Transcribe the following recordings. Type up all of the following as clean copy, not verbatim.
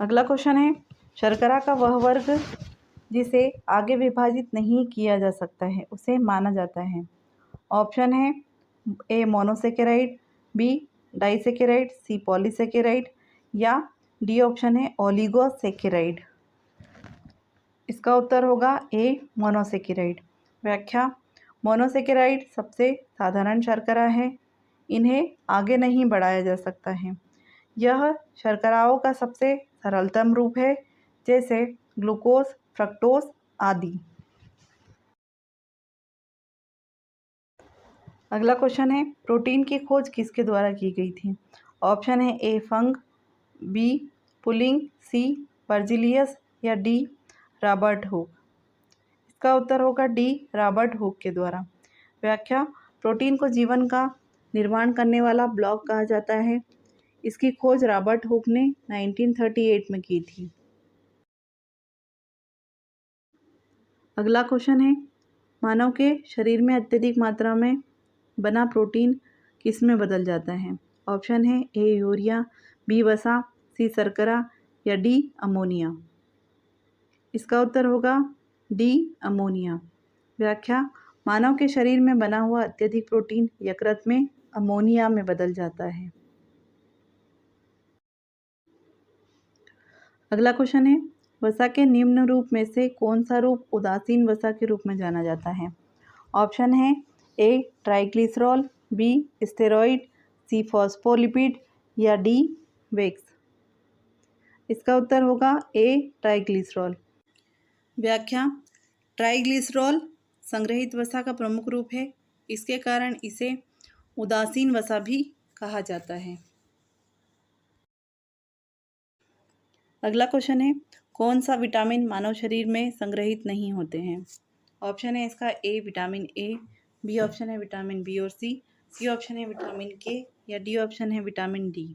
अगला क्वेश्चन है, शर्करा का वह वर्ग जिसे आगे विभाजित नहीं किया जा सकता है उसे माना जाता है। ऑप्शन है ए मोनोसेकेराइड, बी डाइसेकेराइड, सी पॉलीसेकेराइड या डी ऑप्शन है ओलिगोसेकेराइड। इसका उत्तर होगा ए मोनोसेकेराइड। व्याख्या, मोनोसेकेराइड सबसे साधारण शर्करा है, इन्हें आगे नहीं बढ़ाया जा सकता है। यह शर्कराओं का सबसे सरलतम रूप है, जैसे ग्लूकोज, फ्रक्टोज आदि। अगला क्वेश्चन है, प्रोटीन की खोज किसके द्वारा की गई थी? ऑप्शन है ए फंग, बी पुलिंग, सी बर्जिलियस या डी रॉबर्ट हुक। इसका उत्तर होगा डी रॉबर्ट हुक के द्वारा। व्याख्या, प्रोटीन को जीवन का निर्माण करने वाला ब्लॉक कहा जाता है। इसकी खोज रॉबर्ट हुक ने 1938 में की थी। अगला क्वेश्चन है, मानव के शरीर में अत्यधिक मात्रा में बना प्रोटीन किस में बदल जाता है? ऑप्शन है ए यूरिया, बी वसा, सी शर्करा या डी अमोनिया। इसका उत्तर होगा डी अमोनिया। व्याख्या, मानव के शरीर में बना हुआ अत्यधिक प्रोटीन यकृत में अमोनिया में बदल जाता है। अगला क्वेश्चन है, वसा के निम्न रूप में से कौन सा रूप उदासीन वसा के रूप में जाना जाता है? ऑप्शन है ए ट्राइग्लिसरॉल, बी स्टेरॉइड, सी फॉस्फोलिपिड या डी वेक्स। इसका उत्तर होगा ए ट्राइग्लिसरॉल। व्याख्या, ट्राइग्लिसरॉल संग्रहित वसा का प्रमुख रूप है, इसके कारण इसे उदासीन वसा भी कहा जाता है। अगला क्वेश्चन है, कौन सा विटामिन मानव शरीर में संग्रहित नहीं होते हैं? ऑप्शन है इसका A vitamin A, B option है विटामिन बी और सी ऑप्शन है विटामिन के या डी ऑप्शन है विटामिन डी।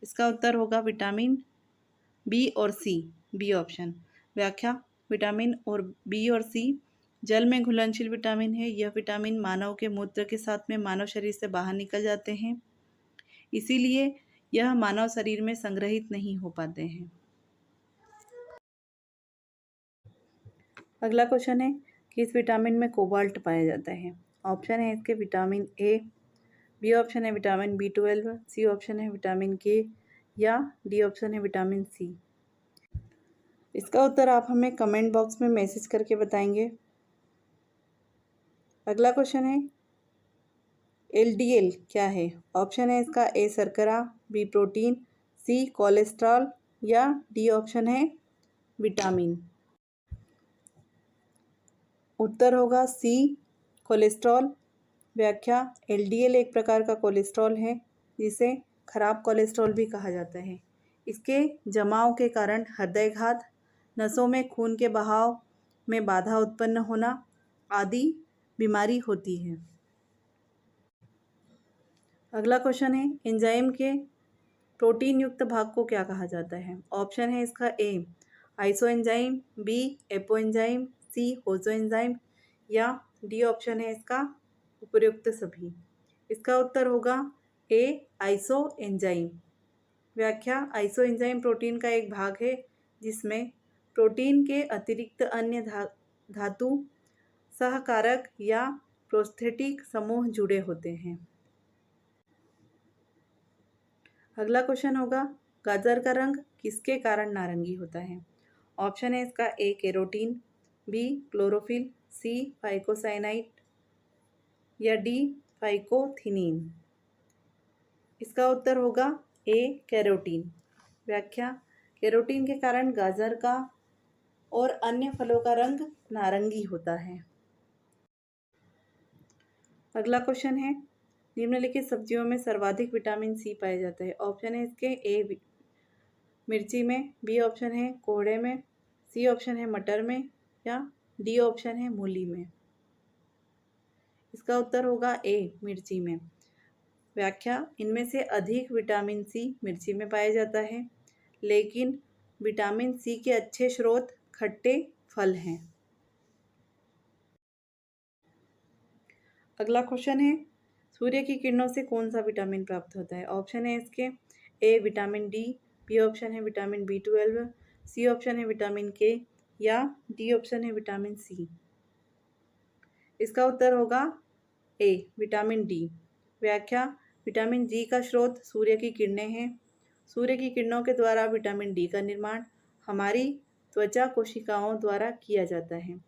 इसका उत्तर होगा विटामिन बी और सी, बी ऑप्शन। व्याख्या, विटामिन और बी और सी जल में घुलनशील विटामिन है। यह विटामिन मानव के मूत्र के साथ में मानव शरीर से बाहर निकल जाते हैं, इसीलिए यह मानव शरीर में संग्रहित नहीं हो पाते हैं। अगला क्वेश्चन है, किस विटामिन में कोबाल्ट पाया जाता है? ऑप्शन है इसके विटामिन ए, बी ऑप्शन है विटामिन B12, सी ऑप्शन है विटामिन के या डी ऑप्शन है विटामिन सी। इसका उत्तर आप हमें कमेंट बॉक्स में मैसेज करके बताएंगे। अगला क्वेश्चन है, LDL क्या है? ऑप्शन है इसका ए शर्करा, बी प्रोटीन, सी कोलेस्ट्रॉल या डी ऑप्शन है विटामिन। उत्तर होगा सी कोलेस्ट्रॉल। व्याख्या, LDL एक प्रकार का कोलेस्ट्रॉल है जिसे खराब कोलेस्ट्रॉल भी कहा जाता है। इसके जमाव के कारण हृदयघात, नसों में खून के बहाव में बाधा उत्पन्न होना आदि बीमारी होती है। अगला क्वेश्चन है, एंजाइम के प्रोटीन युक्त भाग को क्या कहा जाता है? ऑप्शन है इसका A isoenzyme, B apoenzyme, C holoenzyme या डी ऑप्शन है इसका उपयुक्त सभी। इसका उत्तर होगा ए आइसो एंजाइम। व्याख्या, आइसो एंजाइम प्रोटीन का एक भाग है जिसमें प्रोटीन के अतिरिक्त अन्य धातु सहकारक या प्रोस्थेटिक समूह जुड़े होते हैं। अगला क्वेश्चन होगा, गाजर का रंग किसके कारण नारंगी होता है? ऑप्शन है इसका ए कैरोटीन, बी क्लोरोफिल, सी फाइकोसाइनाइड या डी फाइकोथिनीन। इसका उत्तर होगा ए कैरोटीन। व्याख्या, कैरोटीन के कारण गाजर का और अन्य फलों का रंग नारंगी होता है। अगला क्वेश्चन है, निम्नलिखित सब्जियों में सर्वाधिक विटामिन सी पाया जाता है? ऑप्शन है इसके ए मिर्ची में, बी ऑप्शन है कोहड़े में, सी ऑप्शन है मटर में या डी ऑप्शन है मूली में। इसका उत्तर होगा ए मिर्ची में। व्याख्या, इनमें से अधिक विटामिन सी मिर्ची में पाया जाता है, लेकिन विटामिन सी के अच्छे स्रोत खट्टे फल हैं। अगला क्वेश्चन है, सूर्य की किरणों से कौन सा विटामिन प्राप्त होता है? ऑप्शन है इसके A vitamin D, B option है विटामिन B12, सी ऑप्शन है विटामिन के, या डी ऑप्शन है विटामिन सी। इसका उत्तर होगा ए विटामिन डी। व्याख्या, विटामिन डी का स्रोत सूर्य की किरणें हैं। सूर्य की किरणों के द्वारा विटामिन डी का निर्माण हमारी त्वचा कोशिकाओं द्वारा किया जाता है,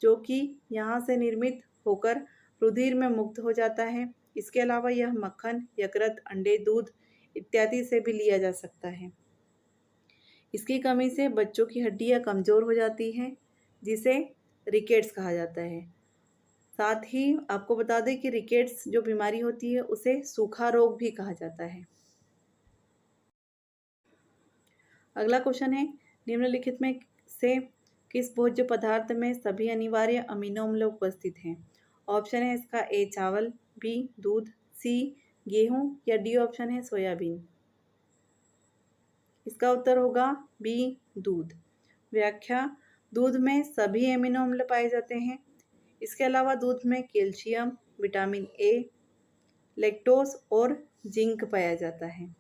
जो कि यहाँ से निर्मित होकर रुधिर में मुक्त हो जाता है। इसके अलावा यह मक्खन, यकृत, अंडे, दूध इत्यादि से भी लिया जा सकता है। इसकी कमी से बच्चों की हड्डियाँ कमज़ोर हो जाती हैं, जिसे रिकेट्स कहा जाता है। साथ ही आपको बता दें कि रिकेट्स जो बीमारी होती है उसे सूखा रोग भी कहा जाता है। अगला क्वेश्चन है, निम्नलिखित में से किस भोज्य पदार्थ में सभी अनिवार्य अमीनो अम्ल उपस्थित हैं? ऑप्शन है इसका ए चावल, बी दूध, सी गेहूं, या डी ऑप्शन है सोयाबीन। इसका उत्तर होगा बी दूध। व्याख्या, दूध में सभी अमीनो अम्ल पाए जाते हैं। इसके अलावा दूध में कैल्शियम, विटामिन ए, लैक्टोज और जिंक पाया जाता है।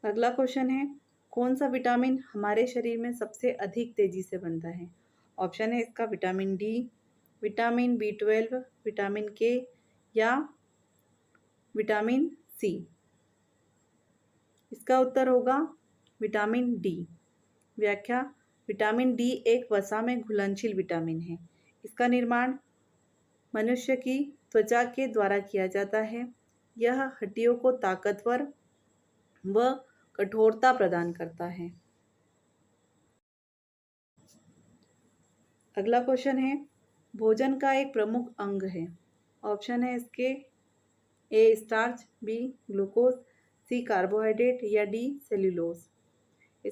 अगला क्वेश्चन है, कौन सा विटामिन हमारे शरीर में सबसे अधिक तेजी से बनता है? ऑप्शन है इसका vitamin D, vitamin B12, vitamin K, या विटामिन सी। इसका उत्तर होगा विटामिन डी। व्याख्या, विटामिन डी एक वसा में घुलनशील विटामिन है। इसका निर्माण मनुष्य की त्वचा के द्वारा किया जाता है। यह हड्डियों को ताकतवर व कठोरता प्रदान करता है। अगला क्वेश्चन है, भोजन का एक प्रमुख अंग है। ऑप्शन है इसके ए स्टार्च, बी ग्लूकोज, सी कार्बोहाइड्रेट, या डी सेल्यूलोज।